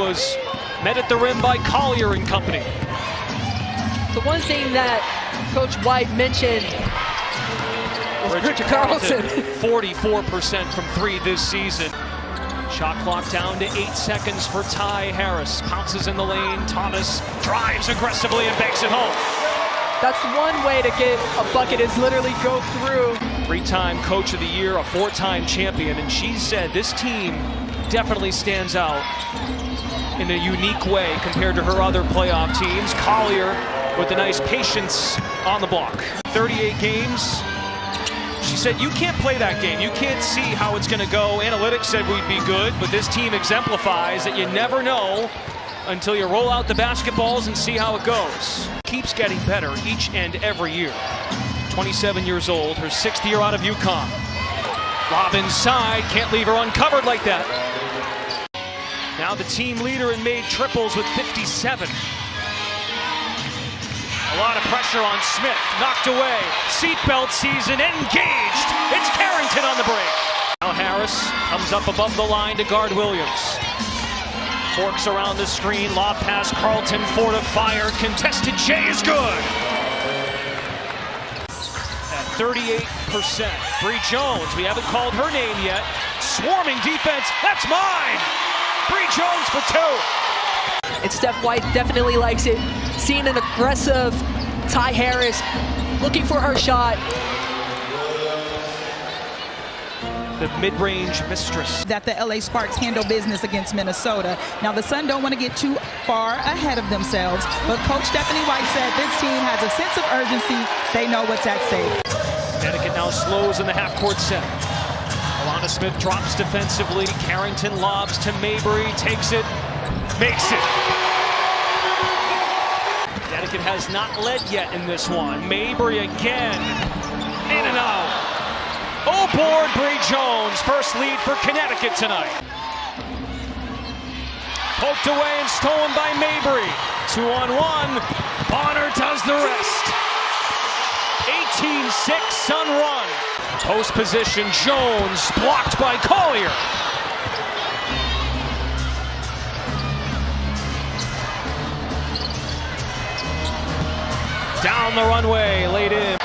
was met at the rim by Collier and company. The one thing that Coach White mentioned was Richard Carlson. 44% from three this season. Shot clock down to 8 seconds for Ty Harris. Pounces in the lane. Thomas drives aggressively and banks it home. That's one way to get a bucket, is literally go through. 3-time Coach of the Year, a 4-time champion, and she said this team definitely stands out in a unique way compared to her other playoff teams. Collier with a nice patience on the block. 38 games. She said, you can't play that game. You can't see how it's going to go. Analytics said we'd be good, but this team exemplifies that you never know until you roll out the basketballs and see how it goes. Keeps getting better each and every year. 27 years old, her 6th year out of UConn. Lob inside, can't leave her uncovered like that. Now the team leader in made triples with 57. A lot of pressure on Smith, knocked away. Seatbelt season engaged. It's Carrington on the break. Now Harris comes up above the line to guard Williams. Forks around the screen, lob pass Carlton, 4 to fire. Contested J is good. At 38%. Bree Jones, we haven't called her name yet. Swarming defense, that's mine. Bree Jones for 2. And Steph White definitely likes it. Seeing an aggressive Ty Harris looking for her shot. The mid-range mistress. That the LA Sparks handle business against Minnesota. Now the Sun don't want to get too far ahead of themselves, but Coach Stephanie White said this team has a sense of urgency. They know what's at stake. Connecticut now slows in the half-court set. Alana Smith drops defensively. Carrington lobs to Mabry, takes it, makes it. Connecticut has not led yet in this one. Mabry again, in and out. Oh, board, Bree Jones, first lead for Connecticut tonight. Poked away and stolen by Mabry. 2-on-1, Bonner does the rest. 18-6 Sun run. Post position, Jones blocked by Collier. Down the runway, laid in.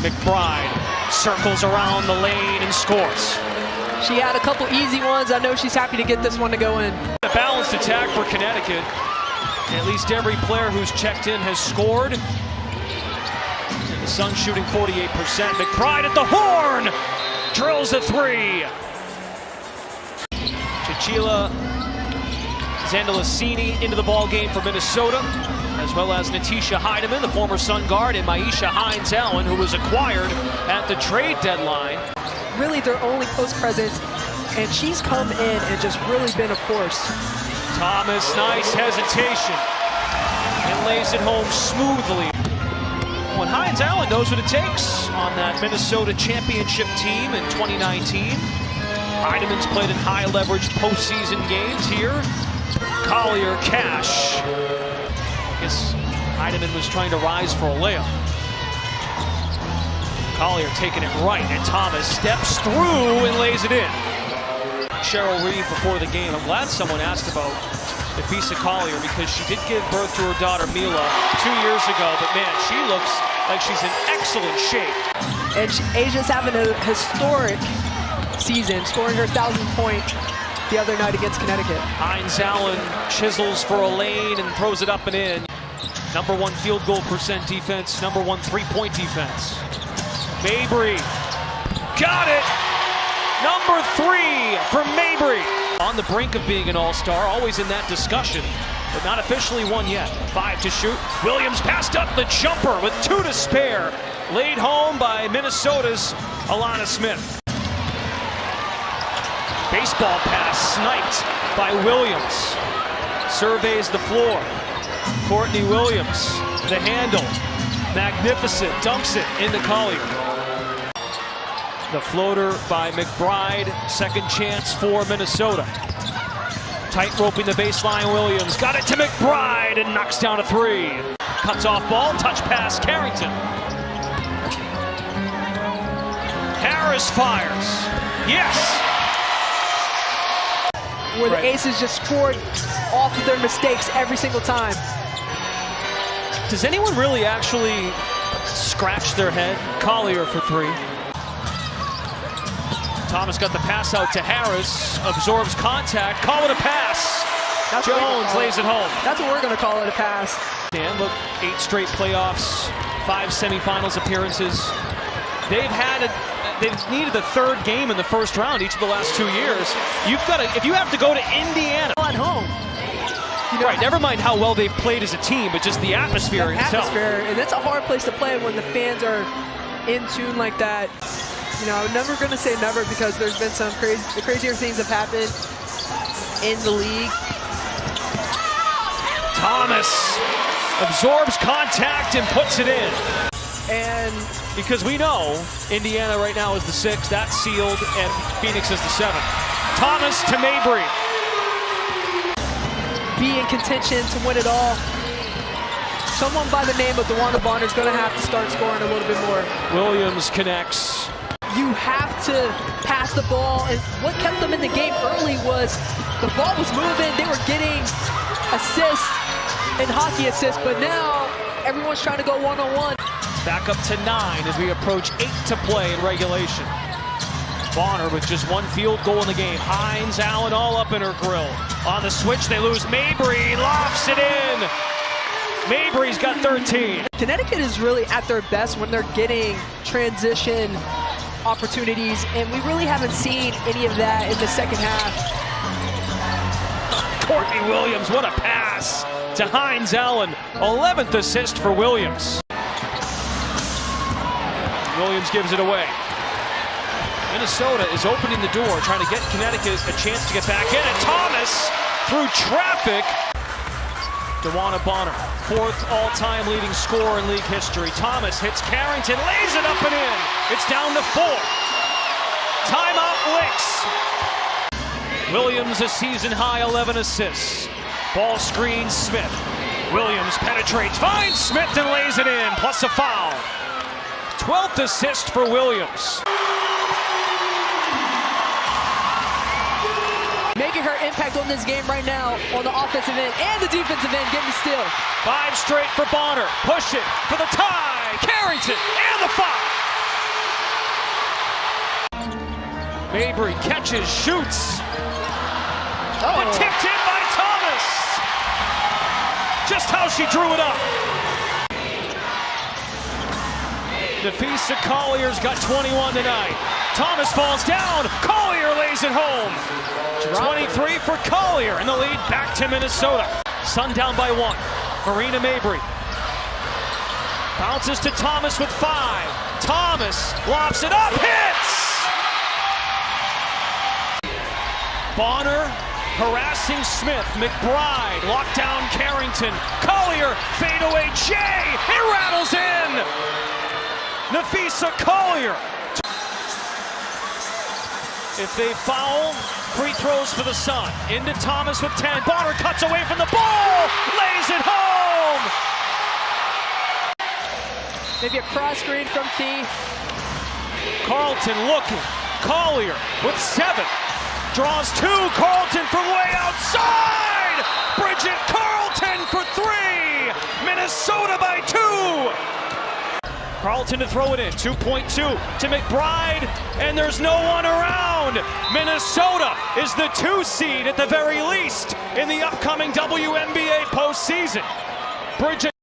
McBride circles around the lane and scores. She had a couple easy ones. I know she's happy to get this one to go in. A balanced attack for Connecticut. At least every player who's checked in has scored. The Sun shooting 48%. McBride at the horn! Drills a 3. Chinchilla Zandalicini into the ball game for Minnesota, as well as Natisha Heidemann, the former Sun guard, and Maisha Hines-Allen, who was acquired at the trade deadline. Really their only post presence, and she's come in and just really been a force. Thomas, nice hesitation, and lays it home smoothly. When Hines-Allen knows what it takes on that Minnesota championship team in 2019. Heidemann's played in high-leverage postseason games here. Collier, cash. I guess Heidemann was trying to rise for a layup. Collier taking it right, and Thomas steps through and lays it in. Cheryl Reeve before the game. I'm glad someone asked about Nafisa Collier, because she did give birth to her daughter Mila 2 years ago, but man, she looks like she's in excellent shape. And Asia's having a historic season, scoring her 1,000th point the other night against Connecticut. Hines-Allen chisels for a lane and throws it up and in. #1 field goal percent defense, #1 3-point defense. Mabry, got it! #3 for Mabry. On the brink of being an all-star, always in that discussion, but not officially one yet. 5 to shoot. Williams passed up the jumper with 2 to spare. Laid home by Minnesota's Alana Smith. Baseball pass sniped by Williams. Surveys the floor. Courtney Williams, the handle. Magnificent, dumps it into Collier. The floater by McBride, second chance for Minnesota. Tight roping the baseline, Williams. Got it to McBride and knocks down a 3. Cuts off ball, touch pass, Carrington. Harris fires. Yes! where the Aces just scored off of their mistakes every single time. Does anyone really actually scratch their head? Collier for three. Thomas got the pass out to Harris, absorbs contact, call it a pass. Jones lays it home. That's what we're going to call it, a pass. And look, 8 straight playoffs, 5 semifinals appearances. They've needed the 3rd game in the first round each of the last 2 years. If you have to go to Indiana at home. You know, right, never mind how well they've played as a team, but just the atmosphere itself. And it's a hard place to play when the fans are in tune like that. You know, I'm never going to say never because there's been some crazier things have happened in the league. Thomas absorbs contact and puts it in. And because we know Indiana right now is the 6th, that's sealed, and Phoenix is the 7th. Thomas to Mabry. Be in contention to win it all. Someone by the name of Bonner is going to have to start scoring a little bit more. Williams connects. You have to pass the ball, and what kept them in the game early was the ball was moving. They were getting assists and hockey assists, but now everyone's trying to go one-on-one. Back up to 9 as we approach 8 to play in regulation. Bonner with just 1 field goal in the game. Hines, Allen all up in her grill. On the switch, they lose Mabry, lofts it in. Mabry's got 13. Connecticut is really at their best when they're getting transition opportunities, and we really haven't seen any of that in the second half. Courtney Williams, what a pass to Hines Allen. 11th assist for Williams. Williams gives it away. Minnesota is opening the door, trying to get Connecticut a chance to get back in. And Thomas, through traffic, Bonner, 4th all-time leading scorer in league history. Thomas hits Carrington, lays it up and in. It's down to 4. Timeout, Lynx. Williams, a season-high 11 assists. Ball screen, Smith. Williams penetrates, finds Smith and lays it in, plus a foul. 12th assist for Williams. Making her impact on this game right now on the offensive end and the defensive end, getting the steal. 5 straight for Bonner. Push it for the tie. Carrington and the foul. Mabry catches, shoots. But tipped in by Thomas. Just how she drew it up. Nafisa Collier's got 21 tonight. Thomas falls down. Collier lays it home. 23 for Collier, and the lead back to Minnesota. Sun down by 1. Marina Mabry bounces to Thomas with 5. Thomas lofts it up, hits! Bonner harassing Smith. McBride locked down Carrington. Collier fadeaway J. It rattles in. Nafisa Collier. If they foul, free throws for the Sun. Into Thomas with 10. Bonner cuts away from the ball. Lays it home. Maybe a cross screen from T. Carlton looking. Collier with 7. Draws 2. Carlton from way outside. Bridget Carlton for 3. Minnesota by 2. Carlton to throw it in, 2.2 to McBride, and there's no one around. Minnesota is the 2 seed at the very least in the upcoming WNBA postseason. Bridget